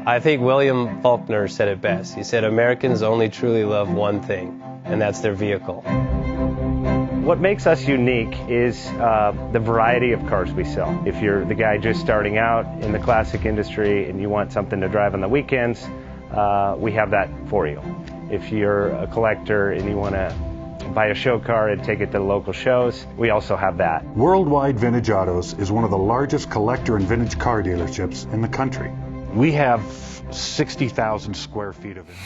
I think William Faulkner said it best. He said, Americans only truly love one thing, and that's their vehicle. What makes us unique is the variety of cars we sell. If you're the guy just starting out in the classic industry and you want something to drive on the weekends, we have that for you. If you're a collector and you want to buy a show car and take it to the local shows, we also have that. Worldwide Vintage Autos is one of the largest collector and vintage car dealerships in the country. We have 60,000 square feet of it.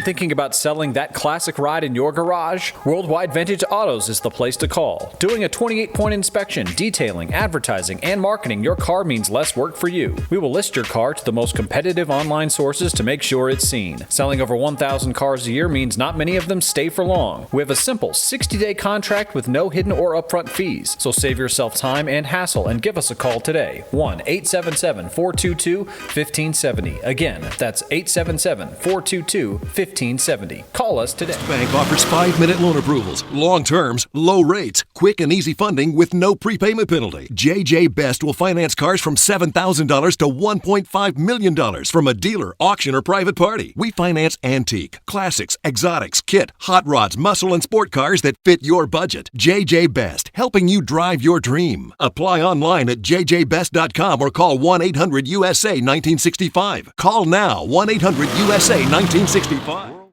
Thinking about selling that classic ride in your garage? Worldwide Vintage Autos is the place to call. Doing a 28-point inspection, detailing, advertising, and marketing your car means less work for you. We will list your car to the most competitive online sources to make sure it's seen. Selling over 1,000 cars a year means not many of them stay for long. We have a simple 60-day contract with no hidden or upfront fees, so save yourself time and hassle and give us a call today. 1-877-422-1570. Again, that's 877-422-1570. Call us today. Bank offers 5-minute loan approvals, long terms, low rates, quick and easy funding with no prepayment penalty. JJ Best will finance cars from $7,000 to $1.5 million from a dealer, auction, or private party. We finance antique, classics, exotics, kit, hot rods, muscle, and sport cars that fit your budget. JJ Best, helping you drive your dream. Apply online at jjbest.com or call 1-800-USA-1965. Call now, 1-800-USA-1965.